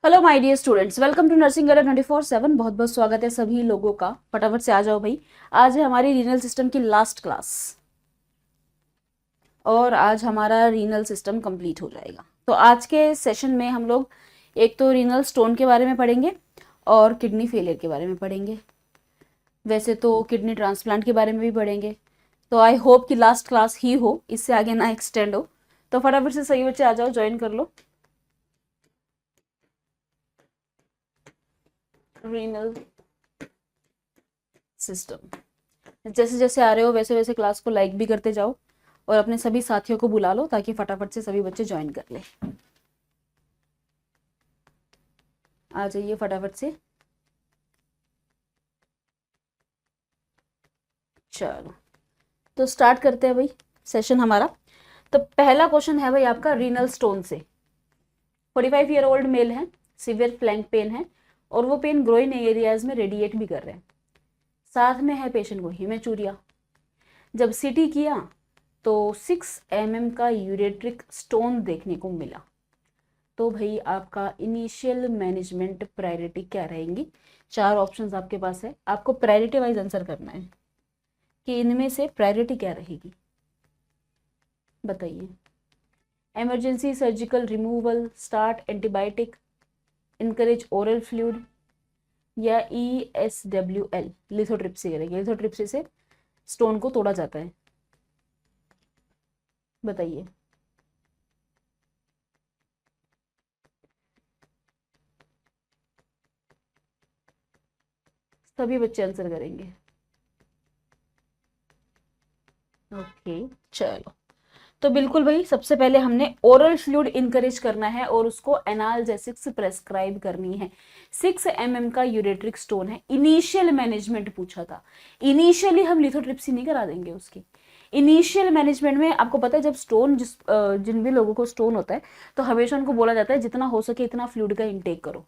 Hello my dear students, welcome to Nursing Adda 24/7। बहुत बहुत स्वागत है सभी लोगों का। फटाफट से आ जाओ भाई। आज है हमारी रीनल सिस्टम की लास्ट क्लास और आज हमारा रीनल सिस्टम कंप्लीट हो जाएगा। तो आज के सेशन में हम लोग एक तो रीनल स्टोन के बारे में पढ़ेंगे और किडनी फेलियर के बारे में पढ़ेंगे। वैसे तो किडनी ट्रांसप्लांट के बारे में भी पढ़ेंगे। तो आई होप कि लास्ट क्लास ही हो, इससे आगे ना एक्सटेंड हो। तो फटाफट से सही बच्चे आ जाओ, ज्वाइन कर लो। रीनल सिस्टम जैसे जैसे आ रहे हो वैसे वैसे क्लास को लाइक भी करते जाओ और अपने सभी साथियों को बुला लो ताकि फटाफट से सभी बच्चे ज्वाइन कर ले। आ जाइए फटाफट से। चलो तो स्टार्ट करते हैं भाई सेशन हमारा। तो पहला क्वेश्चन है भाई आपका रीनल स्टोन से। 45 ईयर ओल्ड मेल है, सीवियर फ्लैंक पेन है और वो पेन ग्रोइन एरियाज में रेडिएट भी कर रहे हैं। साथ में है पेशेंट को हीमेचूरिया। जब सीटी किया तो 6 mm का यूरेट्रिक स्टोन देखने को मिला। तो भाई आपका इनिशियल मैनेजमेंट प्रायोरिटी क्या रहेंगी? 4 ऑप्शंस आपके पास है, आपको प्रायोरिटी वाइज आंसर करना है कि इनमें से प्रायोरिटी क्या रहेगी, बताइए। Emergency surgical removal, start antibiotic, encourage oral fluid या ESWL लिथोट्रिप्सी करेंगे। लिथोट्रिप्सी से स्टोन को तोड़ा जाता है, बताइए। सभी बच्चे आंसर करेंगे। ओके चलो। तो बिल्कुल भाई, सबसे पहले हमने ओरल फ्लूइड इनकरेज करना है और उसको एनाल्जेसिक्स प्रेस्क्राइब करनी है। 6 mm का यूरेट्रिक स्टोन है, इनिशियल मैनेजमेंट पूछा था। इनिशियली हम लिथोट्रिप्सी नहीं करा देंगे उसकी। इनिशियल मैनेजमेंट में आपको पता है जब स्टोन जिन भी लोगों को स्टोन होता है तो हमेशा उनको बोला जाता है जितना हो सके इतना फ्लूइड का इंटेक करो।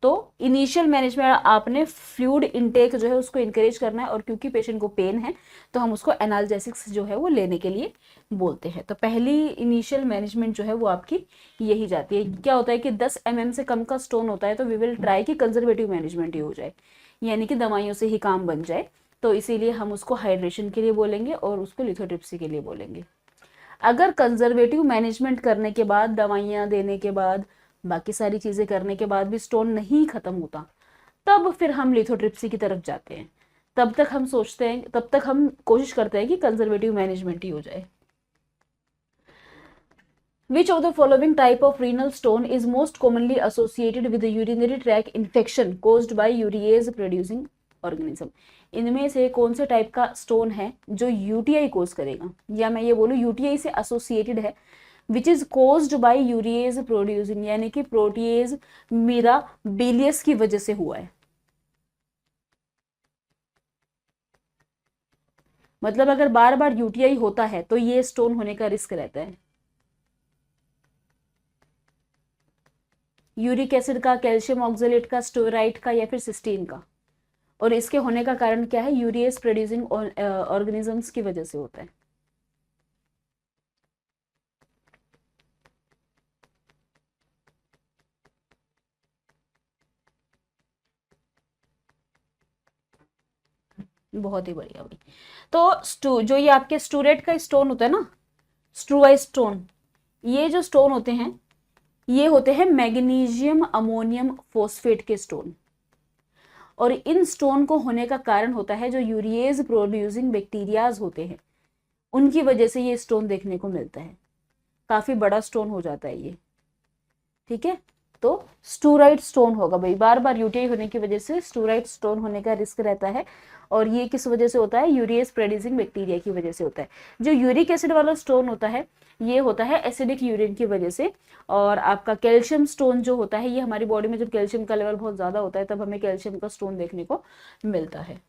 तो इनिशियल मैनेजमेंट आपने फ्लूइड इनटेक जो है उसको इंकरेज करना है और क्योंकि पेशेंट को पेन है तो हम उसको एनाल्जेसिक्स जो है वो लेने के लिए बोलते हैं। तो पहली इनिशियल मैनेजमेंट जो है वो आपकी यही जाती है। क्या होता है कि 10 mm से कम का स्टोन होता है तो वी विल ट्राई कि कंजर्वेटिव मैनेजमेंट ही हो जाए, यानी कि दवाइयों से ही काम बन जाए। तो इसीलिए हम उसको हाइड्रेशन के लिए बोलेंगे और उसको लिथोट्रिप्सी के लिए बोलेंगे। अगर कंजर्वेटिव मैनेजमेंट करने के बाद, दवाइयाँ देने के बाद, बाकी सारी चीज़ें करने के बाद भी स्टोन नहीं खत्म होता, तब फिर हम लिथोट्रिप्सी की तरफ जाते हैं। तब तक हम सोचते हैं, तब तक हम कोशिश करते हैं कि कंजर्वेटिव मैनेजमेंट ही हो जाए। Which of the following type of renal stone is most commonly associated with the urinary tract infection caused by urease producing organism? इनमें से कौन से टाइप का स्टोन है जो यूटीआई कोज करेगा, या मैं ये बोलूँ यूटीआई से एसोसिएटेड है, which is caused by urease producing, यानी कि प्रोटीएज मेरा बिलियस की वजह से हुआ है। मतलब अगर बार बार यूटीआई होता है तो ये स्टोन होने का रिस्क रहता है। यूरिक एसिड का, कैल्शियम ऑक्जेलेट का, स्टोराइड का या फिर सिस्टीन का। और इसके होने का कारण क्या है? यूरिएज प्रोड्यूसिंग ऑर्गेनिजम्स की वजह से होता है। बहुत ही बढ़िया भाई। तो जो ये आपके स्टूरेट का स्टोन होता है ना, स्ट्रूवाई स्टोन, ये जो स्टोन होते हैं ये होते हैं मैग्नीशियम अमोनियम फोस्फेट के स्टोन। और इन स्टोन को होने का कारण होता है जो यूरिएज प्रोड्यूसिंग बैक्टीरियाज होते हैं, उनकी वजह से ये स्टोन देखने को मिलता है। काफी बड़ा स्टोन हो जाता है ये, ठीक है। तो स्टूराइड स्टोन होगा भाई, बार बार यूटीआई होने की वजह से स्टूराइड स्टोन होने का रिस्क रहता है। और ये किस वजह से होता है? यूरिएज प्रोड्यूसिंग बैक्टीरिया की वजह से होता है। जो यूरिक एसिड वाला स्टोन होता है ये होता है एसिडिक यूरिन की वजह से। और आपका कैल्शियम स्टोन जो होता है, ये हमारी बॉडी में जब कैल्शियम का लेवल बहुत ज्यादा होता है तब हमें कैल्शियम का स्टोन देखने को मिलता है।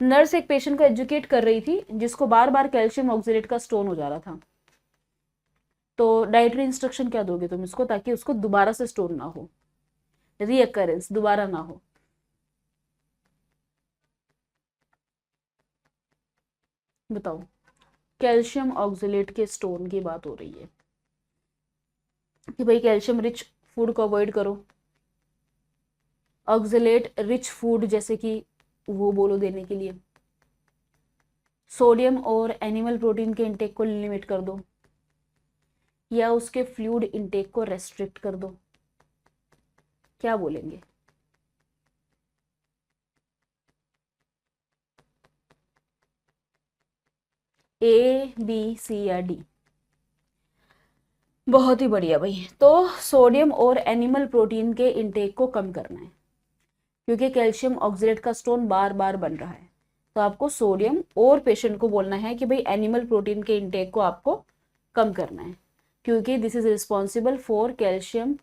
नर्स एक पेशेंट को एजुकेट कर रही थी जिसको बार बार कैल्शियम ऑक्जेलेट का स्टोन हो जा रहा था। तो डाइटरी इंस्ट्रक्शन क्या दोगे तुम इसको, ताकि उसको दोबारा से स्टोन ना हो, रीअकरेंस दोबारा ना हो? बताओ। कैल्शियम ऑक्जेलेट के स्टोन की बात हो रही है कि भाई कैल्शियम रिच फूड को अवॉइड करो। ऑक्सलेट रिच फूड जैसे कि वो बोलो देने के लिए। सोडियम और एनिमल प्रोटीन के इंटेक को लिमिट कर दो, या उसके फ्लूइड इंटेक को रेस्ट्रिक्ट कर दो। क्या बोलेंगे? ए, बी, सी या डी? बहुत ही बढ़िया भाई। तो सोडियम और एनिमल प्रोटीन के इंटेक को कम करना है, क्योंकि कैल्शियम ऑक्सलेट का स्टोन बार बार बन रहा है। तो आपको सोडियम और पेशेंट को बोलना है कि भाई एनिमल प्रोटीन के इंटेक को आपको कम करना है, क्योंकि this is responsible for calcium.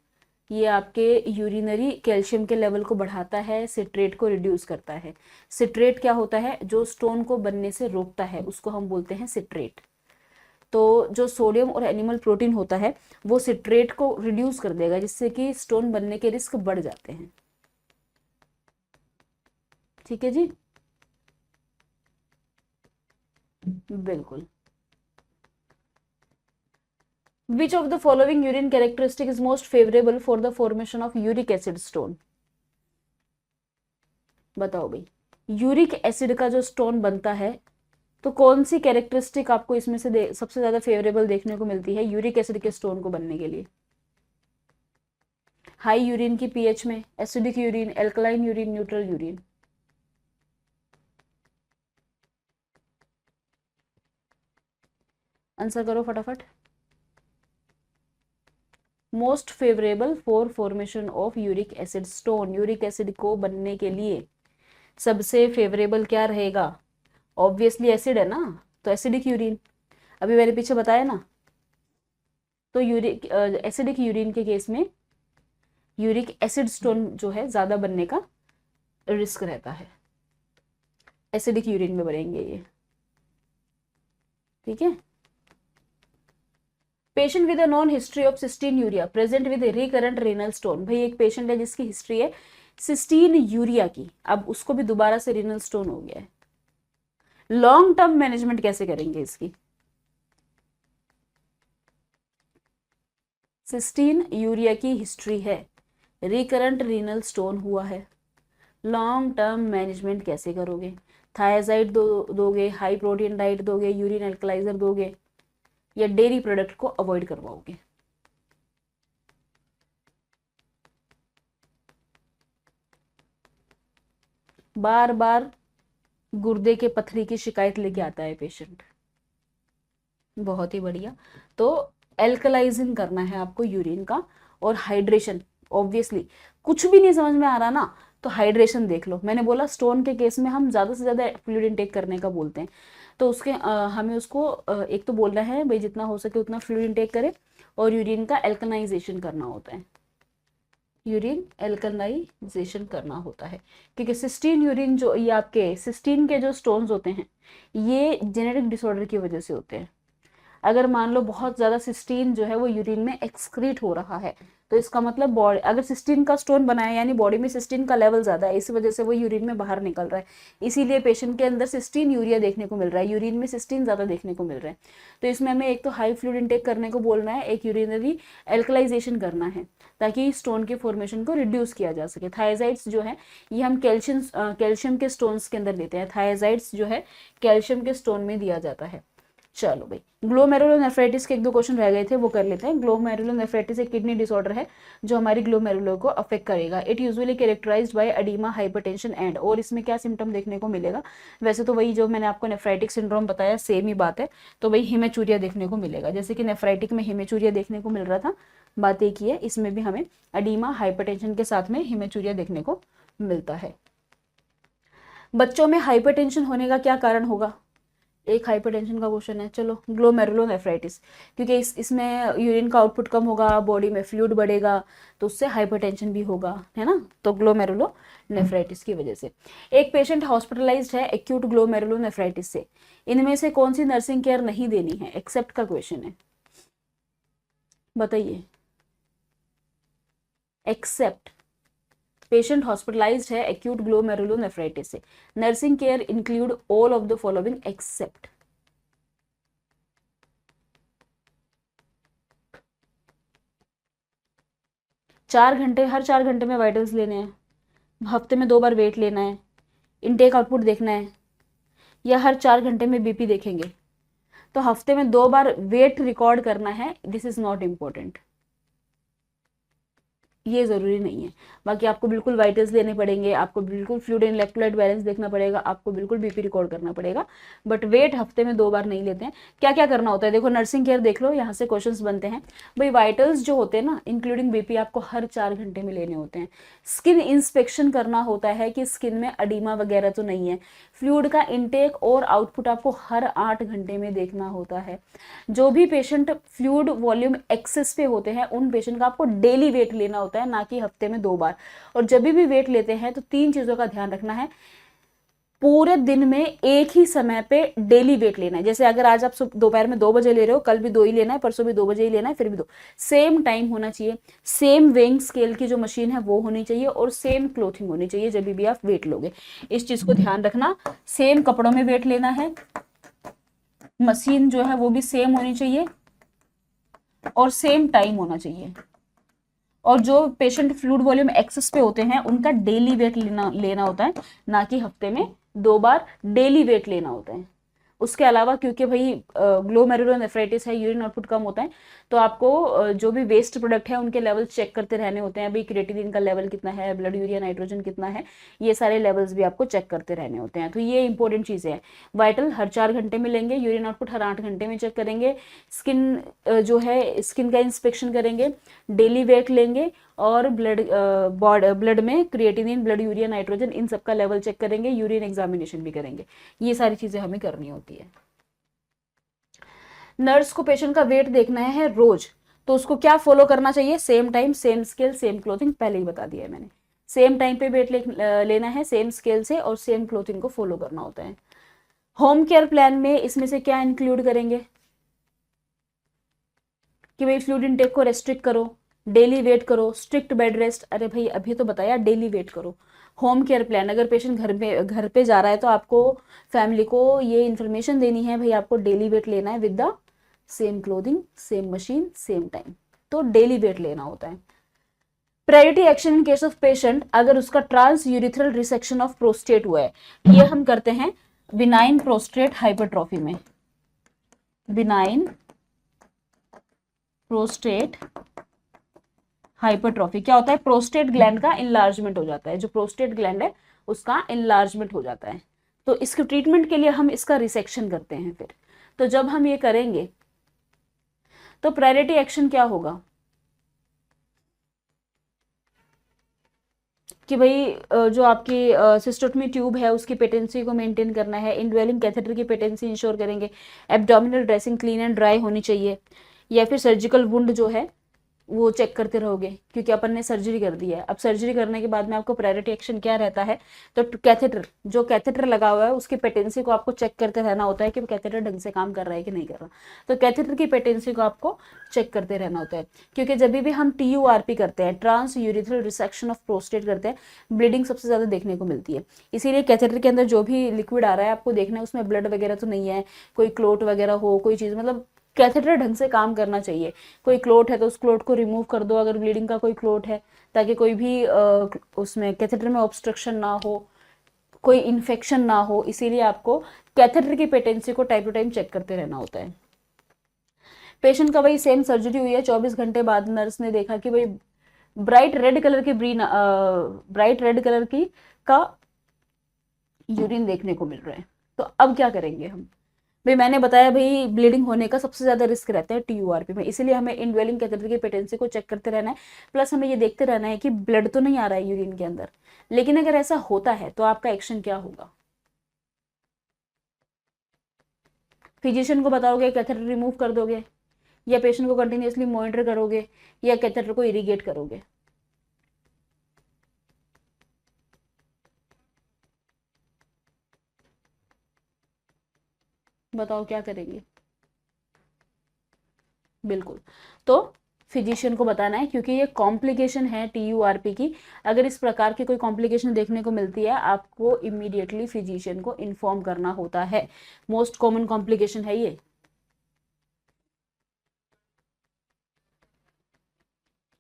ये आपके यूरिनरी कैल्शियम के लेवल को बढ़ाता है, सिट्रेट को रिड्यूस करता है। सिट्रेट क्या होता है? जो स्टोन को बनने से रोकता है, उसको हम बोलते हैं सिट्रेट। तो जो सोडियम और एनिमल प्रोटीन होता है वो सिट्रेट को रिड्यूस कर देगा, जिससे कि स्टोन बनने के रिस्क बढ़ जाते हैं। ठीक है जी, बिल्कुल। Which of the following urine characteristic is most favorable for the formation of uric acid stone? बताओ भाई, यूरिक एसिड का जो स्टोन बनता है तो कौन सी कैरेक्टरिस्टिक आपको इसमें से सबसे ज्यादा फेवरेबल देखने को मिलती है यूरिक एसिड के स्टोन को बनने के लिए? हाई यूरिन की पीएच में, acidic urine, alkaline urine, neutral urine? Answer करो फटाफट। Most favourable for formation of uric acid stone, uric acid को बनने के लिए सबसे फेवरेबल क्या रहेगा? ऑब्वियसली एसिड है ना, तो एसिडिक यूरिन। अभी मैंने पीछे बताया ना। तो यूरिक एसिडिक यूरिन के केस में यूरिक एसिड स्टोन जो है ज्यादा बनने का रिस्क रहता है, एसिडिक यूरिन में बनेंगे ये। ठीक है। Patient with a known history of cystinuria present with recurrent renal stone. भाई एक पेशेंट है जिसकी हिस्ट्री है सिस्टीन यूरिया की, अब उसको भी दोबारा से रेनल स्टोन हो गया है। लॉन्ग टर्म मैनेजमेंट कैसे करेंगे इसकी? सिस्टीन यूरिया की हिस्ट्री है, रिकरेंट रीनल स्टोन हुआ है, लॉन्ग टर्म मैनेजमेंट कैसे करोगे? थायाजाइड दोगे, हाई प्रोटीन डाइट दोगे, यूरिन एल्कलाइजर दोगे, या डेयरी प्रोडक्ट को अवॉइड करवाओगे? बार बार गुर्दे के पथरी की शिकायत लेके आता है पेशेंट। बहुत ही बढ़िया। तो एल्कलाइजिंग करना है आपको यूरिन का, और हाइड्रेशन। ऑब्वियसली कुछ भी नहीं समझ में आ रहा ना, तो हाइड्रेशन देख लो। मैंने बोला स्टोन के केस में हम ज्यादा से ज्यादा फ्लूइड इनटेक करने का बोलते हैं, तो उसके हमें उसको एक तो बोलना है भाई जितना हो सके उतना फ्लूइड इनटेक करे, और यूरिन का एल्कनाइजेशन करना होता है, यूरिन एल्कनाइजेशन करना होता है। क्योंकि सिस्टीन यूरिन जो ये आपके सिस्टीन के जो स्टोन्स होते हैं ये जेनेटिक डिसऑर्डर की वजह से होते हैं। अगर मान लो बहुत ज्यादा सिस्टीन जो है वो यूरिन में एक्सक्रीट हो रहा है, तो इसका मतलब बॉडी, अगर सिस्टीन का स्टोन बना है यानी बॉडी में सिस्टीन का लेवल ज्यादा है, इस वजह से वो यूरिन में बाहर निकल रहा है। इसीलिए पेशेंट के अंदर सिस्टीन यूरिया देखने को मिल रहा है, यूरिन में सिस्टीन ज्यादा देखने को मिल रहा है। तो इसमें हमें एक तो हाई फ्लूइड इनटेक करने को बोलना है, एक यूरिनरी एल्कलाइजेशन करना है, ताकि स्टोन के फॉर्मेशन को रिड्यूस किया जा सके। थायजाइड्स जो है ये हम कैल्शियम के स्टोन्स के अंदर लेते हैं, थायजाइड्स जो है कैल्शियम के स्टोन में दिया जाता है। चलो भाई, ग्लोमेरुलोनेफ्राइटिस के एक दो क्वेश्चन रह गए थे, वो कर लेते हैं। ग्लोमेरुलोनेफ्राइटिस एक किडनी डिसऑर्डर है जो हमारी ग्लोमेरुलो को अफेक्ट करेगा। It usually characterised by oedema, hypertension and, और इसमें क्या सिम्टम देखने को मिलेगा? वैसे तो वही जो मैंने आपको नेफ्राइटिक सिंड्रोम बताया सेम ही बात है, तो वही हिमेचूरिया देखने को मिलेगा। जैसे कि नेफ्राइटिक में हिमेचूरिया देखने को मिल रहा था, बात एक ही है, इसमें भी हमें एडिमा, हाइपरटेंशन के साथ में हिमेचूरिया देखने को मिलता है। बच्चों में हाइपरटेंशन होने का क्या कारण होगा? एक हाइपरटेंशन का क्वेश्चन है। चलो, ग्लोमेरुलोनेफ्राइटिस, क्योंकि इसमें यूरिन का आउटपुट कम होगा, बॉडी में फ्लूइड बढ़ेगा, तो उससे हाइपरटेंशन भी होगा, है ना। तो ग्लोमेरुलोनेफ्राइटिस की वजह से एक पेशेंट हॉस्पिटलाइज्ड है एक्यूट ग्लोमेरुलोनेफ्राइटिस से, इनमें से कौन सी नर्सिंग केयर नहीं देनी है? एक्सेप्ट का क्वेश्चन है, बताइए। एक्सेप्ट, पेशेंट हॉस्पिटलाइज्ड है एक्यूट ग्लोमेरुलोनेफ्राइटिस से, nursing care include all of the following except. 4 घंटे, हर 4 घंटे में वाइटल्स लेने हैं, हफ्ते में 2 बार वेट लेना है, इनटेक आउटपुट देखना है, या हर 4 घंटे में बीपी देखेंगे? तो हफ्ते में 2 बार वेट रिकॉर्ड करना है, दिस इज नॉट इम्पोर्टेंट, ये ज़रूरी नहीं है। बाकी आपको बिल्कुल वाइटल्स लेने पड़ेंगे, आपको बिल्कुल फ्लूइड एंड इलेक्ट्रोलाइट बैलेंस देखना पड़ेगा, आपको बिल्कुल बीपी रिकॉर्ड करना पड़ेगा, बट वेट हफ्ते में 2 बार नहीं लेते हैं। क्या क्या करना होता है, देखो नर्सिंग केयर देख लो, यहाँ से क्वेश्चंस बनते हैं भाई। वाइटल्स जो होते हैं ना, इंक्लूडिंग बीपी, आपको हर 4 घंटे में लेने होते हैं। स्किन इंस्पेक्शन करना होता है कि स्किन में अडीमा वगैरह तो नहीं है। फ्लूइड का इनटेक और आउटपुट आपको हर 8 घंटे में देखना होता है। जो भी पेशेंट फ्लूइड वॉल्यूम एक्सेस पे होते हैं, उन पेशेंट का आपको डेली वेट लेना होता है, ना कि हफ्ते में 2 बार। और जब भी वेट लेते हैं तो 3 चीजों का ध्यान रखना है। पूरे दिन में एक ही समय पे डेली वेट लेना है। जैसे अगर आज आप दोपहर में 2 बजे ले रहे हो, कल भी 2 ही लेना है, परसों भी 2 बजे ही लेना है, फिर भी 2। सेम टाइम होना चाहिए, सेम वेइंग स्केल की जो मशीन है वो होनी चाहिए, और सेम क्लोथिंग होनी चाहिए जब भी आप वेट लोगे। इस चीज को ध्यान रखना। सेम कपड़ों में वेट लेना है, मशीन जो है वो भी सेम होनी चाहिए, और सेम टाइम होना चाहिए। और जो पेशेंट फ्लूइड वॉल्यूम एक्सेस पे होते हैं, उनका डेली वेट लेना होता है, ना कि हफ्ते में 2 बार डेली वेट लेना होता है। उसके अलावा क्योंकि भाई ग्लोमेरुलोनेफ्राइटिस है, यूरिन आउटपुट कम होता है, तो आपको जो भी वेस्ट प्रोडक्ट है उनके लेवल चेक करते रहने होते हैं। भाई क्रिएटिनिन का लेवल कितना है, ब्लड यूरिया नाइट्रोजन कितना है, ये सारे लेवल्स भी आपको चेक करते रहने होते हैं। तो ये इंपॉर्टेंट चीज़ें हैं। वाइटल हर 4 घंटे में लेंगे, यूरिन आउटपुट हर 8 घंटे में चेक करेंगे, स्किन जो है स्किन का इंस्पेक्शन करेंगे, डेली वेट लेंगे, और ब्लड में क्रिएटिनिन, ब्लड यूरिया नाइट्रोजन, इन सब का लेवल चेक करेंगे, यूरिन एग्जामिनेशन भी करेंगे। ये सारी चीजें हमें करनी होती है। नर्स को पेशेंट का वेट देखना है रोज, तो उसको क्या फॉलो करना चाहिए? Same time, same scale, same clothing, पहले ही बता दिया है मैंने। सेम टाइम पे वेट लेना है, सेम स्केल से, और सेम क्लोथिंग को फॉलो करना होता है। होम केयर प्लान में इसमें से क्या इंक्लूड करेंगे कि भाई फ्लूइड इनटेक को रेस्ट्रिक्ट करो, डेली वेट करो, स्ट्रिक्ट बेड रेस्ट। अरे भाई अभी तो बताया डेली वेट करो। होम केयर प्लान, अगर पेशेंट घर पे जा रहा है तो आपको फैमिली को ये इन्फॉर्मेशन देनी है, भाई आपको डेली वेट लेना है with the same clothing, same machine, same time. तो डेली वेट लेना होता है। Priority action in case of patient, अगर उसका transurethral resection of prostate हुआ है, ये हम करते हैं बिनाइन प्रोस्टेट हाइपरट्रॉफी में। बिनाइन प्रोस्टेट हाइपरट्रॉफी क्या होता है? प्रोस्टेट ग्लैंड का इनलार्जमेंट हो जाता है, जो प्रोस्टेट ग्लैंड है उसका इनलार्जमेंट हो जाता है। तो इसके ट्रीटमेंट के लिए हम इसका रिसेक्शन करते हैं। फिर तो जब हम ये करेंगे तो प्रायोरिटी एक्शन क्या होगा कि भाई जो आपकी सिस्टोटमी ट्यूब है उसकी पेटेंसी को मेंटेन करना है, इनड्वेलिंग कैथेटर की पेटेंसी इंश्योर करेंगे, abdominal dressing clean and dry होनी चाहिए, या फिर सर्जिकल वुंड जो है वो चेक करते रहोगे, क्योंकि अपन ने सर्जरी कर दी है। अब सर्जरी करने के बाद में आपको प्रायोरिटी एक्शन क्या रहता है? तो कैथेटर, जो कैथेटर लगा हुआ है उसकी पेटेंसी को आपको चेक करते रहना होता है कि कैथेटर ढंग से काम कर रहा है कि नहीं कर रहा। तो कैथेटर की पेटेंसी को आपको चेक करते रहना होता है, क्योंकि जब भी हम TURP करते हैं, transurethral resection of prostate करते हैं, ब्लीडिंग सबसे ज्यादा देखने को मिलती है। इसीलिए कैथेटर के अंदर जो भी लिक्विड आ रहा है आपको देखना है उसमें ब्लड वगैरह तो नहीं है, कोई क्लोट वगैरह हो, कोई चीज, मतलब कैथेटर ढंग से काम करना चाहिए। कोई क्लोट है तो उस क्लोट को रिमूव कर दो, अगर ब्लीडिंग का कोई क्लोट है, ताकि कोई भी उसमें कैथेटर में ऑब्स्ट्रक्शन ना हो, कोई इन्फेक्शन ना हो। इसीलिए आपको कैथेटर की पेटेंसी को टाइम टू टाइम चेक करते रहना होता है। पेशेंट का भाई सेम सर्जरी हुई है, 24 घंटे बाद नर्स ने देखा कि भाई ब्राइट रेड कलर की का यूरिन देखने को मिल रहा है। तो अब क्या करेंगे हम? भाई मैंने बताया भाई ब्लीडिंग होने का सबसे ज्यादा रिस्क रहता है TURP में, इसीलिए हमें इनड्वेलिंग कैथेटर की पेटेंसी को चेक करते रहना है, प्लस हमें ये देखते रहना है कि ब्लड तो नहीं आ रहा है यूरिन के अंदर। लेकिन अगर ऐसा होता है तो आपका एक्शन क्या होगा? फिजिशियन को बताओगे, कैथेटर रिमूव कर दोगे, या पेशेंट को कंटिन्यूसली मॉनिटर करोगे, या कैथेटर को इरिगेट करोगे? बताओ क्या करेंगे? बिल्कुल। तो फिजिशियन को बताना है, क्योंकि ये कॉम्प्लिकेशन है TURP की। अगर इस प्रकार की कोई कॉम्प्लिकेशन देखने को मिलती है, आपको इमीडिएटली फिजिशियन को इन्फॉर्म करना होता है। मोस्ट कॉमन कॉम्प्लिकेशन है ये,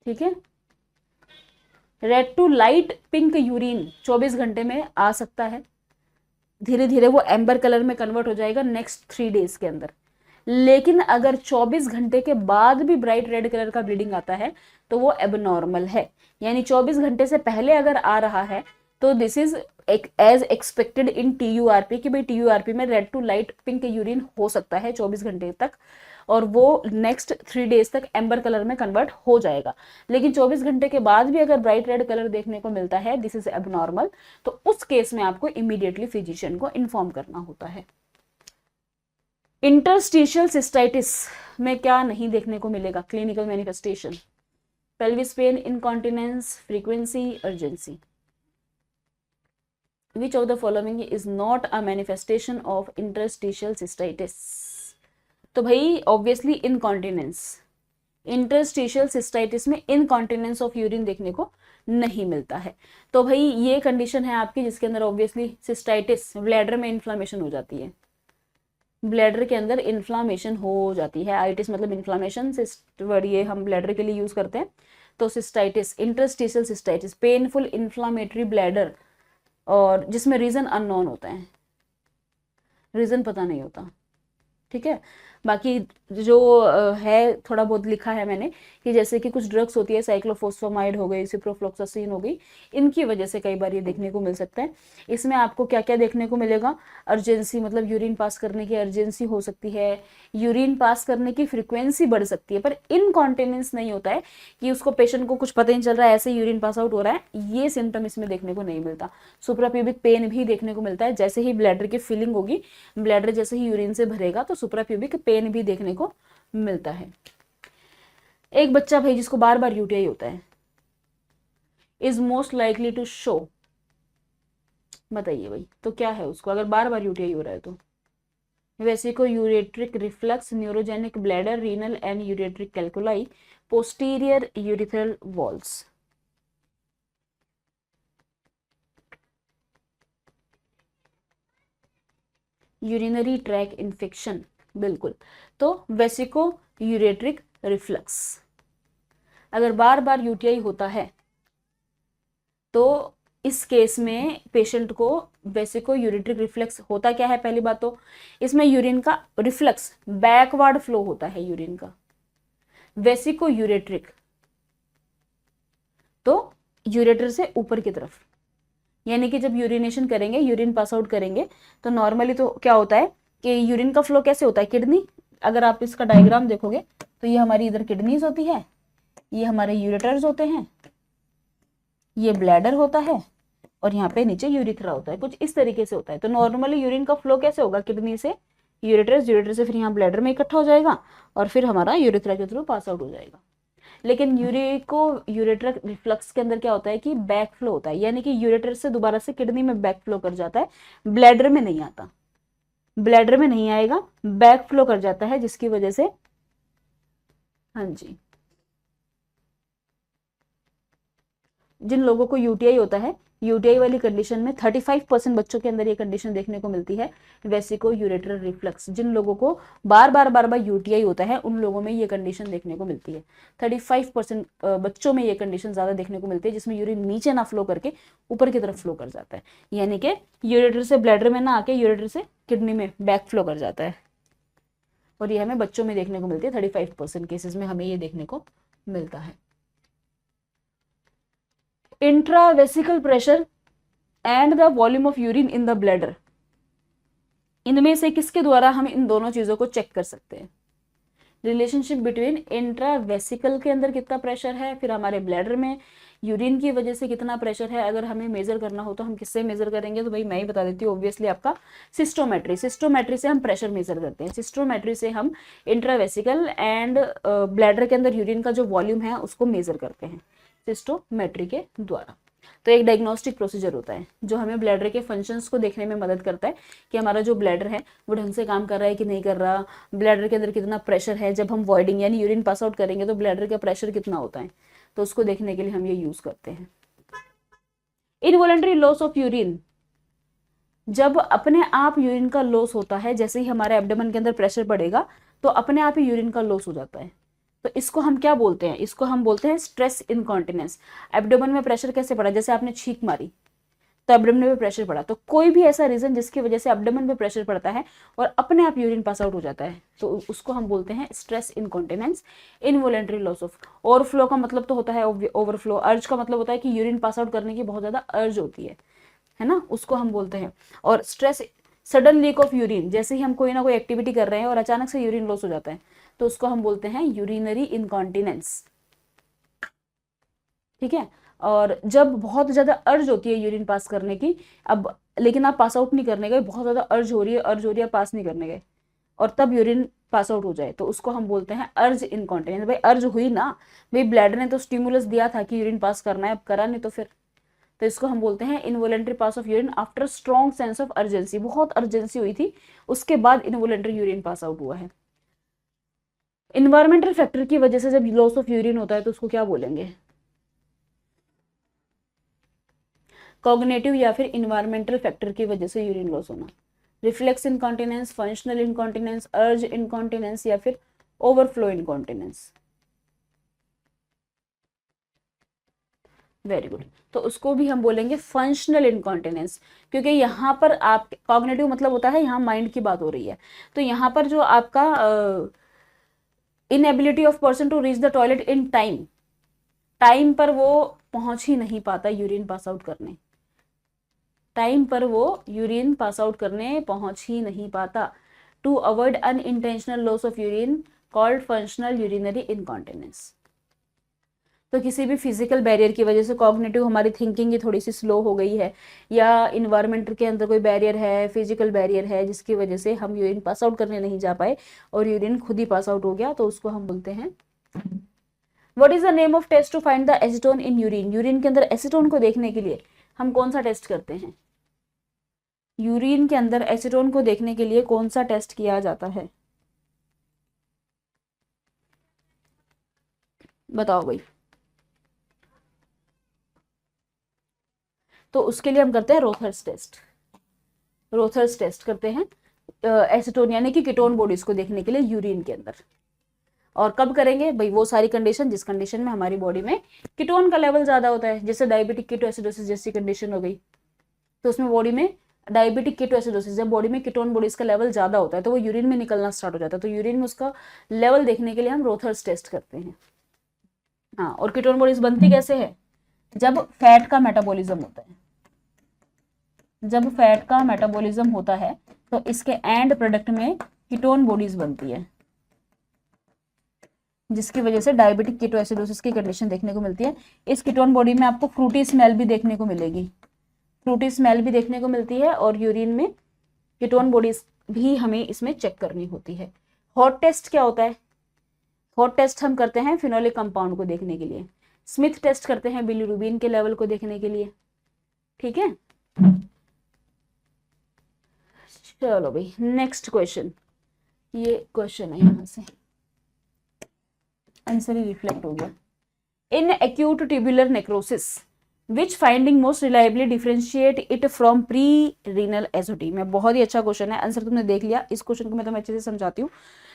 ठीक है। Red to light pink urine 24 घंटे में आ सकता है, धीरे धीरे वो एम्बर कलर में कन्वर्ट हो जाएगा नेक्स्ट 3 डेज के अंदर। लेकिन अगर 24 घंटे के बाद भी ब्राइट रेड कलर का ब्लीडिंग आता है तो वो एबनॉर्मल है। यानी 24 घंटे से पहले अगर आ रहा है तो this is as expected in TURP कि भाई TURP में red to light pink urine हो सकता है 24 घंटे तक, और वो नेक्स्ट 3 डेज तक एम्बर कलर में कन्वर्ट हो जाएगा। लेकिन 24 घंटे के बाद भी अगर ब्राइट रेड कलर देखने को मिलता है, दिस इज एबनॉर्मल, तो उस केस में आपको इमीडिएटली फिजिशियन को इन्फॉर्म करना होता है। इंटरस्टिशियल सिस्टाइटिस में क्या नहीं देखने को मिलेगा? Clinical manifestation, pelvis pain, incontinence, frequency, urgency. Which of the following is not a manifestation of interstitial cystitis? तो भाई ऑब्वियसली इनकॉन्टिनेंस, इंटरस्टिशियल सिस्टाइटिस में इनकॉन्टिनेंस ऑफ यूरिन देखने को नहीं मिलता है। तो भाई ये कंडीशन है आपकी जिसके अंदर ऑब्वियसली सिस्टाइटिस, ब्लैडर में इन्फ्लामेशन हो जाती है, ब्लैडर के अंदर इन्फ्लामेशन हो जाती है। आइटिस मतलब इन्फ्लामेशन, सिस्ट वर्ड ये हम ब्लैडर के लिए यूज करते हैं। तो cystitis, interstitial cystitis, painful inflammatory bladder, और जिसमें रीजन अननोन होता है, रीजन पता नहीं होता, ठीक है। बाकी जो है थोड़ा बहुत लिखा है मैंने कि जैसे कि कुछ ड्रग्स होती है, साइक्लोफोस्फामाइड हो गई, सिप्रोफ्लोक्सासिन हो गई, इनकी वजह से कई बार ये देखने को मिल सकता है। इसमें आपको क्या क्या देखने को मिलेगा? अर्जेंसी मतलब यूरिन पास करने की अर्जेंसी हो सकती है, यूरिन पास करने की फ्रिक्वेंसी बढ़ सकती है, पर इनकॉन्टिनेंस नहीं होता है कि उसको पेशेंट को कुछ पता नहीं चल रहा है, ऐसे यूरिन पास आउट हो रहा है, ये सिम्टम इसमें देखने को नहीं मिलता। सुप्राप्यूबिक पेन भी देखने को मिलता है, जैसे ही ब्लैडर की फिलिंग होगी, ब्लैडर जैसे ही यूरिन से भरेगा तो सुप्राप्यूबिक पेन भी देखने को मिलता है। एक बच्चा भाई जिसको बार बार यूटीआई होता है is most likely to show, बताइए भाई तो क्या है उसको अगर बार बार यूटीआई हो रहा है तो? Vesico ureteric reflux, neurogenic bladder, renal and ureteric कैल्कुलाई, posterior urethral walls. Urinary track infection, बिल्कुल। तो वेसिको यूरेट्रिक रिफ्लक्स, अगर बार बार यूटीआई होता है तो इस केस में पेशेंट को वेसिको यूरेट्रिक रिफ्लक्स होता क्या है? पहली बात तो इसमें यूरिन का रिफ्लक्स, बैकवर्ड फ्लो होता है यूरिन का। वेसिको यूरेट्रिक तो यूरेटर से ऊपर की तरफ, यानी कि जब यूरिनेशन करेंगे, यूरिन पास आउट करेंगे, तो नॉर्मली तो क्या होता है कि यूरिन का फ्लो कैसे होता है? किडनी, अगर आप इसका डायग्राम देखोगे तो ये हमारी इधर किडनीज होती है, ये हमारे यूरेटर्स होते हैं, ये ब्लैडर होता है, और यहाँ पे नीचे यूरिथ्रा होता है, कुछ इस तरीके से होता है। तो नॉर्मली यूरिन का फ्लो कैसे होगा? किडनी से यूरेटर्स, यूरेटर से फिर यहाँ ब्लैडर में इकट्ठा हो जाएगा और फिर हमारा यूरिथ्रा के थ्रू पास आउट हो जाएगा। लेकिन यूरिको यूरेटर रिफ्लक्स के अंदर क्या होता है कि बैक फ्लो होता है, यानी कि यूरेटर से दोबारा से किडनी में बैक फ्लो कर जाता है, ब्लैडर में नहीं आता, ब्लैडर में नहीं आएगा, बैक फ्लो कर जाता है, जिसकी वजह से हाँ जी जिन लोगों को यूटीआई होता है, यूटीआई वाली कंडीशन में 35% बच्चों के अंदर ये कंडीशन देखने को मिलती है, वेसिको यूरेटर रिफ्लक्स। जिन लोगों को बार बार यूटीआई होता है उन लोगों में ये कंडीशन देखने को मिलती है। 35% बच्चों में ये कंडीशन ज्यादा देखने को मिलती है, जिसमें यूरिन नीचे ना फ्लो करके ऊपर की तरफ फ्लो कर जाता है, यानी कि यूरेटर से ब्लैडर में ना आके यूरेटर से किडनी में बैक फ्लो कर जाता है। और ये हमें बच्चों में देखने को मिलती है, 35% केसेस में हमें ये देखने को मिलता है। Intravesical pressure and the volume of urine in the bladder, इनमें से किसके द्वारा हम इन दोनों चीजों को चेक कर सकते हैं? रिलेशनशिप बिटवीन इंट्रावेसिकल के अंदर कितना प्रेशर है, फिर हमारे ब्लैडर में यूरिन की वजह से कितना प्रेशर है। अगर हमें मेजर करना हो तो हम किससे मेजर करेंगे? तो भाई मैं ही बता देती हूँ, ऑब्वियसली आपका सिस्टोमेट्री। सिस्टोमेट्री से हम प्रेशर मेजर करते हैं, सिस्टोमेट्री से हम इंट्रावेसिकल एंड ब्लैडर के अंदर यूरिन का जो वॉल्यूम है उसको मेजर करते हैं सिस्टोमेट्री के द्वारा। तो एक डायग्नोस्टिक प्रोसीजर होता है जो हमें ब्लैडर के फंक्शंस को देखने में मदद करता है कि हमारा जो ब्लैडर है वो ढंग से काम कर रहा है कि नहीं कर रहा, ब्लैडर के अंदर कितना प्रेशर है। जब हम वॉइडिंग यानी यूरिन पास आउट करेंगे तो ब्लैडर का प्रेशर कितना होता है, तो उसको देखने के लिए हम ये यूज करते हैं। इनवॉलंटरी लॉस ऑफ यूरिन, जब अपने आप यूरिन का लॉस होता है, जैसे ही हमारे एब्डोमेन के अंदर प्रेशर बढ़ेगा तो अपने आप ही यूरिन का लॉस हो जाता है। तो इसको हम क्या बोलते हैं, इसको हम बोलते हैं स्ट्रेस इनकॉन्टिनेंस। एब्डोमेन में प्रेशर कैसे पड़ा, जैसे आपने छींक मारी तो एब्डोमेन में प्रेशर पड़ा, तो कोई भी ऐसा रीजन जिसकी वजह से एब्डोमेन में प्रेशर पड़ता है और अपने आप यूरिन पास आउट हो जाता है, तो उसको हम बोलते हैं stress incontinence. Involuntary loss of, overflow का मतलब तो होता है ओवरफ्लो, अर्ज का मतलब होता है कि यूरिन पास आउट करने की बहुत ज्यादा अर्ज होती है ना, उसको हम बोलते हैं। और stress sudden leak of urine, जैसे ही हम कोई ना कोई एक्टिविटी कर रहे हैं और अचानक से यूरिन लॉस हो जाता है, तो उसको हम बोलते हैं यूरिनरी इनकॉन्टिनेंस। ठीक है। और जब बहुत ज्यादा अर्ज होती है यूरिन पास करने की, अब लेकिन आप पास आउट नहीं करने गए, बहुत ज्यादा अर्ज हो रही है, पास नहीं करने गए, और तब यूरिन पास आउट हो जाए, तो उसको हम बोलते हैं अर्ज इनकॉन्टिनेंस। भाई अर्ज हुई ना, भाई ब्लैडर ने तो स्टिमुलस दिया था कि यूरिन पास करना है, अब करा नहीं तो फिर, तो इसको हम बोलते हैं involuntary pass of urine after strong sense of urgency. बहुत अर्जेंसी हुई थी, उसके बाद इनवॉलेंट्री यूरिन पास आउट हुआ है। इन्वायरमेंटल फैक्टर की वजह से जब लॉस ऑफ यूरिन होता है तो उसको क्या बोलेंगे, कॉग्निटिव या फिर इन्वायरमेंटल फैक्टर की वजह से यूरिन लॉस होना, रिफ्लेक्स इनकॉन्टिनेंस, फंक्शनल इनकॉन्टिनेंस, अर्ज इनकॉन्टिनेंस या फिर ओवरफ्लो इनकॉन्टिनेंस। Very good. तो उसको भी हम बोलेंगे फंक्शनल इनकॉन्टिनेंस, क्योंकि यहाँ पर आप कॉग्निटिव मतलब होता है यहाँ माइंड की बात हो रही है, तो यहाँ पर जो आपका inability of person to reach the toilet in time, time पर वो पहुंच ही नहीं पाता यूरिन पास आउट करने, टाइम पर वो यूरिन पास आउट करने पहुंच ही नहीं पाता, to avoid unintentional loss of urine called functional urinary incontinence. तो किसी भी फिजिकल बैरियर की वजह से कॉग्निटिव हमारी थिंकिंग ही थोड़ी सी स्लो हो गई है, या इन्वायरमेंट के अंदर कोई बैरियर है, फिजिकल बैरियर है, जिसकी वजह से हम यूरिन पास आउट करने नहीं जा पाए और यूरिन खुद ही पास आउट हो गया, तो उसको हम बोलते हैं। What is the name of test to find the acetone in urine, urine के अंदर एसीटोन को देखने के लिए हम कौन सा टेस्ट करते हैं, यूरिन के अंदर एसीटोन को देखने के लिए कौन सा टेस्ट किया जाता है, बताओ भाई। तो उसके लिए हम करते हैं रोथर्स टेस्ट, रोथर्स टेस्ट करते हैं एसीटोन यानी कि कीटोन बॉडीज को देखने के लिए यूरिन के अंदर। और कब करेंगे भाई, वो सारी कंडीशन जिस कंडीशन में हमारी बॉडी में कीटोन का लेवल ज्यादा होता है, जैसे डायबिटिक कीटोएसिडोसिस जैसी कंडीशन हो गई, तो उसमें बॉडी में डायबिटिक कीटोएसिडोसिस, जब बॉडी में कीटोन बॉडीज का लेवल ज्यादा होता है तो वो यूरिन में निकलना स्टार्ट हो जाता है, तो यूरिन में उसका लेवल देखने के लिए हम रोथर्स टेस्ट करते हैं। हाँ, और कीटोन बॉडीज बनती कैसे है, जब फैट का मेटाबॉलिज्म होता है, जब फैट का मेटाबॉलिज्म होता है तो इसके एंड प्रोडक्ट में कीटोन बॉडीज बनती है, जिसकी वजह से डायबिटिक कीटोएसिडोसिस की कंडीशन देखने को मिलती है। इस कीटोन बॉडी में आपको फ्रूटी स्मेल भी देखने को मिलेगी, फ्रूटी स्मेल भी देखने को मिलती है, और यूरिन में कीटोन बॉडीज भी हमें इसमें चेक करनी होती है। हॉट टेस्ट क्या होता है, हॉट टेस्ट हम करते हैं फिनोलिक कंपाउंड को देखने के लिए, स्मिथ टेस्ट करते हैं बिलीरुबिन के लेवल को देखने के लिए। ठीक है, चलो भाई नेक्स्ट क्वेश्चन, ये क्वेश्चन है यहां से आंसर ही रिफ्लेक्ट हो गया। In acute tubular necrosis which finding most reliably differentiate it from pre renal azotaemia. बहुत ही अच्छा क्वेश्चन है, आंसर तुमने देख लिया, इस क्वेश्चन को मैं तुम्हें अच्छे से समझाती हूँ।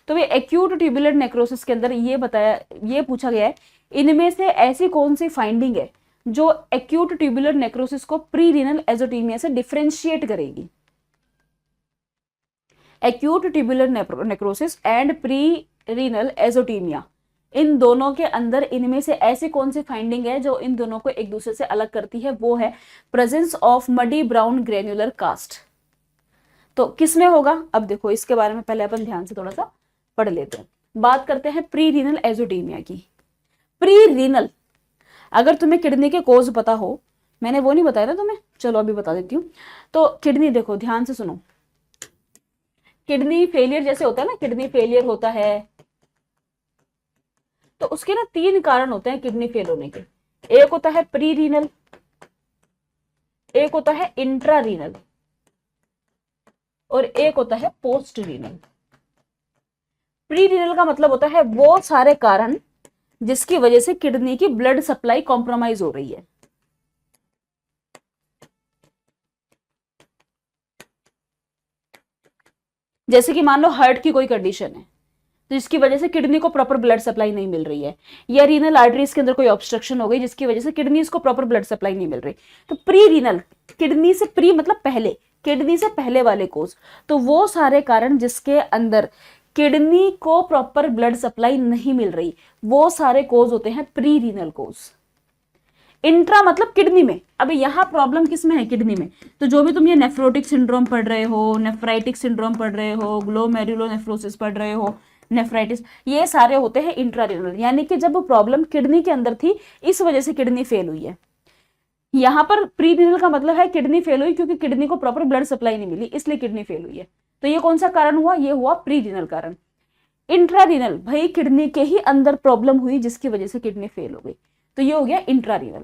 तो ये एक्यूट ट्यूबुलर नेक्रोसिस के अंदर ये बताया, ये पूछा गया है इनमें से ऐसी कौन सी फाइंडिंग है जो एक्यूट ट्यूबुलर नेक्रोसिस को प्री रीनल एजोटीमिया से डिफरेंशिएट करेगी। Acute tubular necrosis and pre renal azotemia, इन दोनों के अंदर इनमें से ऐसी कौन सी फाइंडिंग है जो इन दोनों को एक दूसरे से अलग करती है, वो है presence of muddy brown granular cast. तो किसमें होगा, अब देखो इसके बारे में पहले अपन ध्यान से थोड़ा सा पढ़ लेते हैं। बात करते हैं प्री रीनल एजोटीमिया की। प्री रीनल, अगर तुम्हें किडनी के कोज पता हो, मैंने वो नहीं बताया ना तुम्हें, चलो अभी बता देती हूँ। तो किडनी देखो ध्यान से सुनो, किडनी फेलियर जैसे होता है ना, किडनी फेलियर होता है तो उसके ना 3 कारण होते हैं किडनी फेल होने के। एक होता है प्री रीनल, एक होता है इंट्रा रीनल, और एक होता है पोस्ट रीनल। प्री रीनल का मतलब होता है वो सारे कारण जिसकी वजह से किडनी की ब्लड सप्लाई कॉम्प्रोमाइज हो रही है। जैसे कि मान लो हार्ट की कोई कंडीशन है, तो जिसकी वजह से किडनी को प्रॉपर ब्लड सप्लाई नहीं मिल रही है, या रीनल आर्टरीज के अंदर कोई ऑब्स्ट्रक्शन हो गई जिसकी वजह से किडनी को प्रॉपर ब्लड सप्लाई नहीं मिल रही। तो प्री रीनल, किडनी से प्री मतलब पहले, किडनी से पहले वाले कोज, तो वो सारे कारण जिसके अंदर किडनी को प्रॉपर ब्लड सप्लाई नहीं मिल रही, वो सारे कोज होते हैं प्री रीनल कोज। इंट्रा मतलब किडनी में। अब यहाँ प्रॉब्लम किस में है? किडनी में। तो जो भी तुम ये नेफ्रोटिक सिंड्रोम पढ़ रहे हो, नेफ्राइटिक सिंड्रोम पढ़ रहे हो, ग्लोमेरुलोनेफ्रोसिस पढ़ रहे हो, नेफ्राइटिस, ये सारे होते हैं इंट्रारीनल, यानी कि जब प्रॉब्लम किडनी के अंदर थी इस वजह से किडनी फेल हुई है। यहाँ पर प्री रीनल का मतलब है किडनी फेल हुई क्योंकि किडनी को प्रॉपर ब्लड सप्लाई नहीं मिली, इसलिए किडनी फेल हुई है। तो ये कौन सा कारण हुआ? ये हुआ प्री रीनल कारण। इंट्रारीनल, भाई किडनी के ही अंदर प्रॉब्लम हुई जिसकी वजह से किडनी फेल हो गई, तो ये हो गया इंट्रारीनल।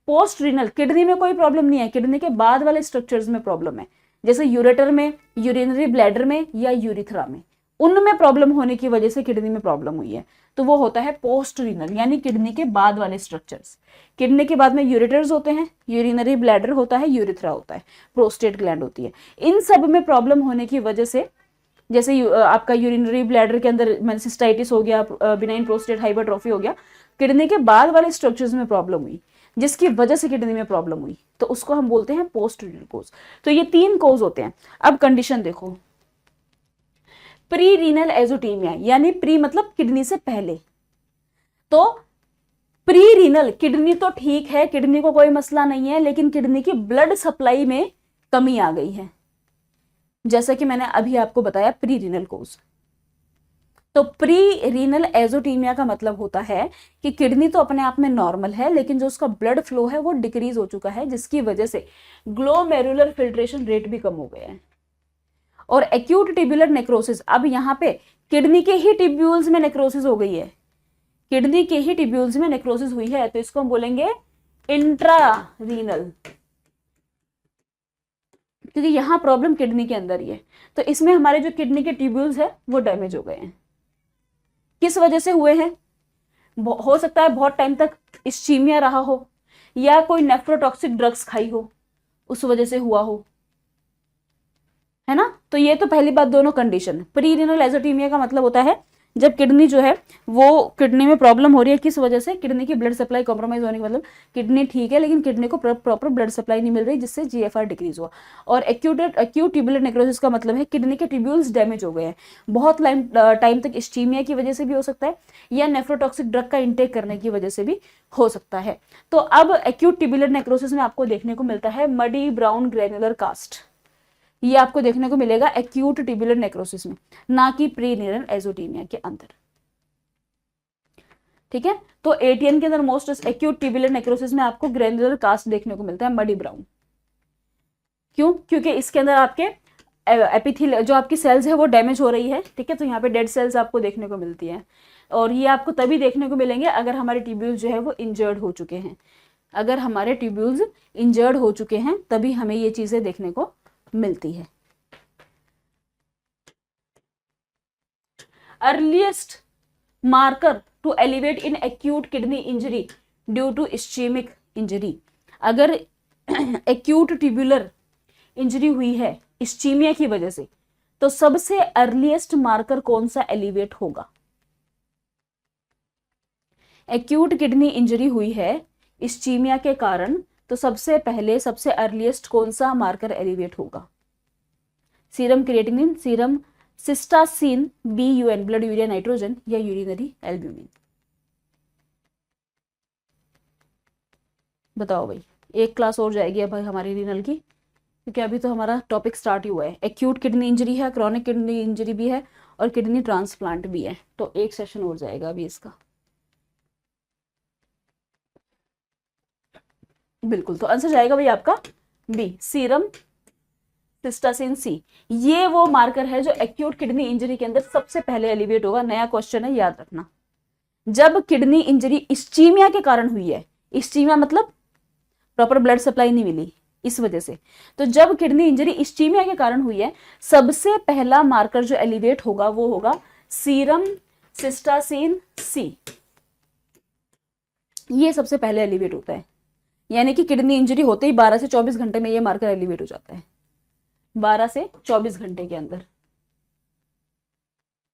पोस्ट रीनल, किडनी में कोई प्रॉब्लम नहीं है, किडनी के बाद वाले स्ट्रक्चर्स में प्रॉब्लम है, जैसे यूरेटर में, यूरिनरी ब्लैडर में या यूरिथ्रा में, उनमें प्रॉब्लम होने की वजह से किडनी में प्रॉब्लम हुई है, तो वो होता है पोस्ट रीनल, यानी किडनी के बाद वाले स्ट्रक्चर्स। किडनी के बाद में यूरेटर्स होते हैं, यूरिनरी ब्लैडर होता है, यूरिथ्रा होता है, प्रोस्टेट ग्लैंड होती है। इन सब में प्रॉब्लम होने की वजह से, जैसे आपका यूरिनरी ब्लैडर के अंदर सिस्टाइटिस हो गया, बिनाइन प्रोस्टेट हाइपरट्रॉफी हो गया, किडनी के बाद वाले स्ट्रक्चर्स में प्रॉब्लम हुई जिसकी वजह से किडनी में प्रॉब्लम हुई, तो उसको हम बोलते हैं पोस्ट रीनल कोज। तो ये 3 कोज होते हैं। अब कंडीशन देखो, प्री रीनल एजोटीमिया, यानी प्री मतलब किडनी से पहले, तो प्री रीनल किडनी तो ठीक है, किडनी को कोई मसला नहीं है, लेकिन किडनी की ब्लड सप्लाई में कमी आ गई है, जैसा कि मैंने अभी आपको बताया प्री रीनल कोज। तो प्री रीनल एजोटीमिया का मतलब होता है कि किडनी तो अपने आप में नॉर्मल है, लेकिन जो उसका ब्लड फ्लो है वो डिक्रीज हो चुका है, जिसकी वजह से ग्लोमेरुलर फिल्ट्रेशन रेट भी कम हो गया है। और एक्यूट टिब्यूलर नेक्रोसिस, अब यहाँ पे किडनी के ही टिब्यूल्स में नेक्रोसिस हो गई है, किडनी के ही टिब्यूल्स में नेक्रोसिस हुई है, तो इसको हम बोलेंगे इंट्रा रीनल, क्योंकि यहाँ प्रॉब्लम किडनी के अंदर ही है। तो इसमें हमारे जो किडनी के ट्यूब्यूल्स है वो डैमेज हो गए हैं। किस वजह से हुए हैं? हो सकता है बहुत टाइम तक इस्चीमिया रहा हो, या कोई नेफ्रोटॉक्सिक ड्रग्स खाई हो, उस वजह से हुआ हो, है ना। तो ये तो पहली बात, दोनों कंडीशन। प्री रीनल एजोटीमिया का मतलब होता है जब किडनी जो है वो, किडनी में प्रॉब्लम हो रही है, किस वजह से? किडनी की ब्लड सप्लाई कॉम्प्रोमाइज होने का मतलब किडनी ठीक है लेकिन किडनी को प्रॉपर ब्लड सप्लाई नहीं मिल रही, जिससे जीएफआर डिक्रीज हुआ। और एक्यूट ट्यूबुलर नेक्रोसिस का मतलब है किडनी के ट्यूब्यूल्स डैमेज हो गए हैं, बहुत टाइम तक इस्चीमिया की वजह से भी हो सकता है, या नेफ्रोटॉक्सिक ड्रग का इंटेक करने की वजह से भी हो सकता है। तो अब एक्यूट ट्यूबुलर नेक्रोसिस में आपको देखने को मिलता है मडी ब्राउन ग्रेनुलर कास्ट, ये आपको देखने को मिलेगा एक्यूट ट्यूबुलर नेक्रोसिस में, ना कि प्री रीनल एजोटीमिया के अंदर। ठीक है, तो एटीएन के अंदर मोस्ट एक्यूट ट्यूबुलर नेक्रोसिस में आपको ग्रेनुलर कास्ट देखने को मिलता है, मडी ब्राउन। क्यों? क्योंकि इसके अंदर आपके एपिथेलियल जो आपकी सेल्स है वो डैमेज हो रही है। ठीक है, तो यहाँ पे डेड सेल्स आपको देखने को मिलती है, और ये आपको तभी देखने को मिलेंगे अगर हमारे ट्यूब्यूल्स जो है वो इंजर्ड हो चुके हैं। अगर हमारे ट्यूब्यूल्स इंजर्ड हो चुके हैं तभी हमें ये चीजें देखने को मिलती है। Earliest marker to elevate in acute kidney injury due to ischaemic injury, अगर एक्यूट ट्यूबुलर इंजरी हुई है इस्चीमिया की वजह से, तो सबसे अर्लीस्ट मार्कर कौन सा एलिवेट होगा? एक्यूट किडनी इंजरी हुई है इस्चीमिया के कारण, तो सबसे पहले सबसे अर्लीस्ट कौन सा मार्कर एलिवेट होगा? Serum creatinine, serum cystatin, BUN blood urea nitrogen, या यूरिनरी एल्ब्यूमिन? बताओ भाई, एक क्लास और जाएगी अब भाई हमारी रीनल की, क्योंकि अभी तो हमारा टॉपिक स्टार्ट ही हुआ है। एक्यूट किडनी इंजरी है, क्रॉनिक किडनी इंजरी भी है, और किडनी ट्रांसप्लांट भी है, तो एक सेशन और जाएगा अभी इसका। बिल्कुल, तो आंसर जाएगा भाई आपका बी, सीरम सिस्टासिन सी। ये वो मार्कर है जो एक्यूट किडनी इंजरी के अंदर सबसे पहले एलिवेट होगा। नया क्वेश्चन है, याद रखना। जब किडनी इंजरी इस्चीमिया के कारण हुई है, इस्चीमिया मतलब प्रॉपर ब्लड सप्लाई नहीं मिली इस वजह से, तो जब किडनी इंजरी इस्चीमिया के कारण हुई है, सबसे पहला मार्कर जो एलिवेट होगा वो होगा सीरम सिस्टासिन सी। ये सबसे पहले एलिवेट होता है, यानी कि किडनी इंजरी होते ही 12 से 24 घंटे में ये मार्कर एलिवेट हो जाता है, 12 से 24 घंटे के अंदर।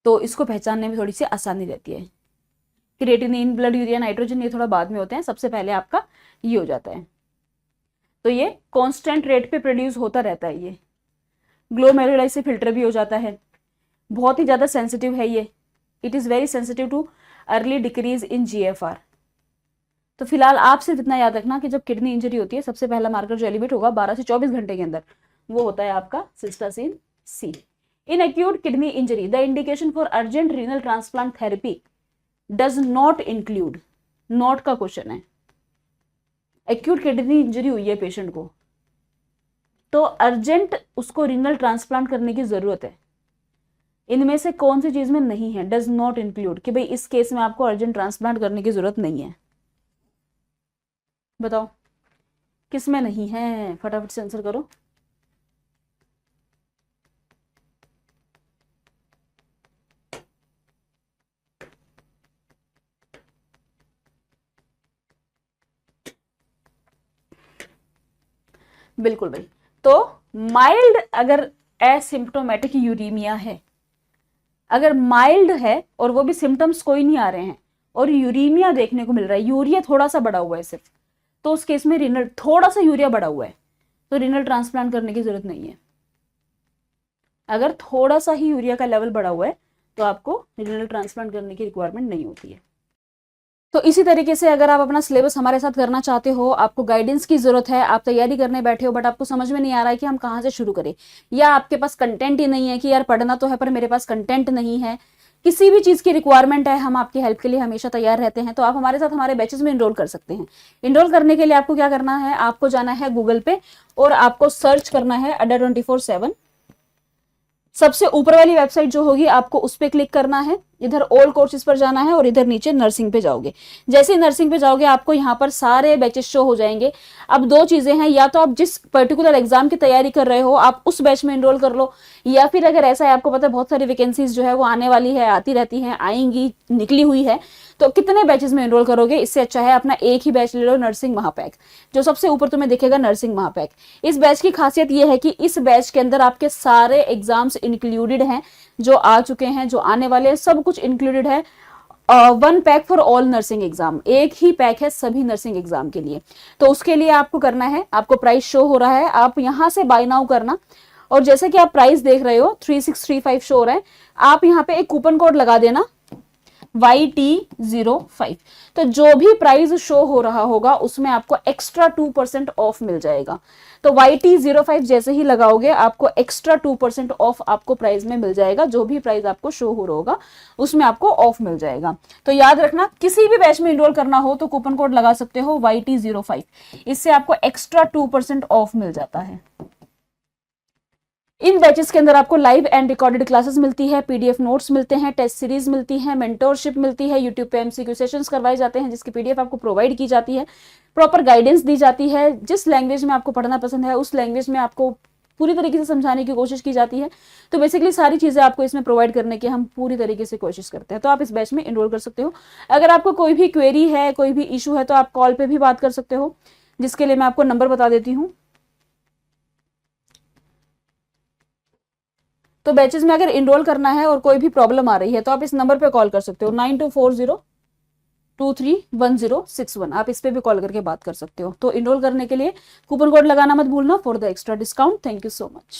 तो इसको पहचानने में थोड़ी सी आसानी रहती है। क्रिएटिनिन, ब्लड यूरिया, नाइट्रोजन ये थोड़ा बाद में होते हैं, सबसे पहले आपका ये हो जाता है। तो ये कांस्टेंट रेट पे प्रोड्यूस होता रहता है। ये ग्लोमेरुलाई से फिल्टर भी हो जाता है। बहुत ही ज़्यादा सेंसिटिव है ये, it is very sensitive too early decrease in GFR। तो फिलहाल आप सिर्फ इतना याद रखना कि जब किडनी इंजरी होती है सबसे पहला मार्कर जो एलिवेट होगा 12 से 24 घंटे के अंदर, वो होता है आपका सिस्टासिन C। In acute kidney injury the indication for urgent renal transplant therapy does not include, not का क्वेश्चन है। एक्यूट किडनी इंजरी हुई है पेशेंट को, तो अर्जेंट उसको रीनल ट्रांसप्लांट करने की जरूरत है। इनमें से कौन सी चीज में नहीं है? डज नॉट इंक्लूड, कि भाई इस केस में आपको अर्जेंट ट्रांसप्लांट करने की जरूरत नहीं है। बताओ किस में नहीं है, फटाफट से आंसर करो। बिल्कुल भाई। तो माइल्ड अगर एसिम्प्टोमेटिक यूरीमिया है, अगर माइल्ड है और वो भी सिम्टम्स कोई नहीं आ रहे हैं और यूरीमिया देखने को मिल रहा है, यूरिया थोड़ा सा बढ़ा हुआ है सिर्फ, तो उस केस में रीनल, थोड़ा सा यूरिया बढ़ा हुआ है तो रीनल ट्रांसप्लांट करने की जरूरत नहीं है। अगर थोड़ा सा ही यूरिया का लेवल बढ़ा हुआ है तो आपको रीनल ट्रांसप्लांट करने की रिक्वायरमेंट नहीं होती है। तो इसी तरीके से अगर आप अपना सिलेबस हमारे साथ करना चाहते हो, आपको गाइडेंस की जरूरत है, आप तैयारी करने बैठे हो बट आपको समझ में नहीं आ रहा है कि हम कहाँ से शुरू करें, या आपके पास कंटेंट ही नहीं है कि यार पढ़ना तो है पर मेरे पास कंटेंट नहीं है, किसी भी चीज की रिक्वायरमेंट है, हम आपकी हेल्प के लिए हमेशा तैयार रहते हैं। तो आप हमारे साथ हमारे बैचेस में इनरोल कर सकते हैं। इनरोल करने के लिए आपको क्या करना है, आपको जाना है गूगल पे और आपको सर्च करना है अड्डा 24/7। सबसे ऊपर वाली वेबसाइट जो होगी आपको उस पर क्लिक करना है, इधर ऑल कोर्सेज पर जाना है और इधर नीचे नर्सिंग पे जाओगे। जैसे ही नर्सिंग पे जाओगे आपको यहाँ पर सारे बैचेस शो हो जाएंगे। अब दो चीजें हैं, या तो आप जिस पर्टिकुलर एग्जाम की तैयारी कर रहे हो आप उस बैच में एनरोल कर लो, या फिर अगर ऐसा है आपको पता है बहुत सारी वैकेंसीज जो है वो आने वाली है, आती रहती है, आएंगी, निकली हुई है, तो कितने बैचेस में एनरोल करोगे, इससे अच्छा है अपना एक ही बैच ले लो, नर्सिंग महापैक, जो सबसे ऊपर तुम्हें दिखेगा नर्सिंग महापैक। इस बैच की खासियत यह है कि इस बैच के अंदर आपके सारे एग्जाम्स इंक्लूडेड हैं, जो आ चुके हैं, जो आने वाले हैं, सब कुछ इंक्लूडेड है। 1 pack for all nursing exam, एक ही पैक है सभी नर्सिंग एग्जाम के लिए। तो उसके लिए आपको करना है, आपको प्राइस शो हो रहा है, आप यहां से बाय नाउ करना, और जैसे कि आप प्राइस देख रहे हो 3635 शो हो रहा है, आप यहाँ पे एक कूपन कोड लगा देना YT05। तो जो भी प्राइस शो हो रहा होगा उसमें आपको एक्स्ट्रा 2% ऑफ मिल जाएगा। तो YT05 जैसे ही लगाओगे आपको एक्स्ट्रा 2% ऑफ आपको प्राइस में मिल जाएगा, जो भी प्राइस आपको शो हो रहा होगा उसमें आपको ऑफ मिल जाएगा। तो याद रखना, किसी भी बैच में इनरोल करना हो तो कूपन कोड लगा सकते हो YT05, इससे आपको एक्स्ट्रा 2% ऑफ मिल जाता है। इन बैचेस के अंदर आपको लाइव एंड रिकॉर्डेड क्लासेस मिलती है, PDF नोट्स मिलते हैं, टेस्ट सीरीज मिलती है, मेंटोरशिप मिलती है, यूट्यूब पे MCQ सेशंस करवाए जाते हैं जिसकी PDF आपको प्रोवाइड की जाती है, प्रॉपर गाइडेंस दी जाती है, जिस लैंग्वेज में आपको पढ़ना पसंद है उस लैंग्वेज में आपको पूरी तरीके से समझाने की कोशिश की जाती है। तो बेसिकली सारी चीजें आपको इसमें प्रोवाइड करने की हम पूरी तरीके से कोशिश करते हैं। तो आप इस बैच में एनरोल कर सकते हो। अगर आपको कोई भी क्वेरी है, कोई भी इशू है, तो आप कॉल पे भी बात कर सकते हो, जिसके लिए मैं आपको नंबर बता देती हूँ। तो बैचेस में अगर इनरोल करना है और कोई भी प्रॉब्लम आ रही है तो आप इस नंबर पे कॉल कर सकते हो 9240231061। आप इस पे भी कॉल करके बात कर सकते हो। तो इनरोल करने के लिए कूपन कोड लगाना मत भूलना for the extra discount. Thank you so much.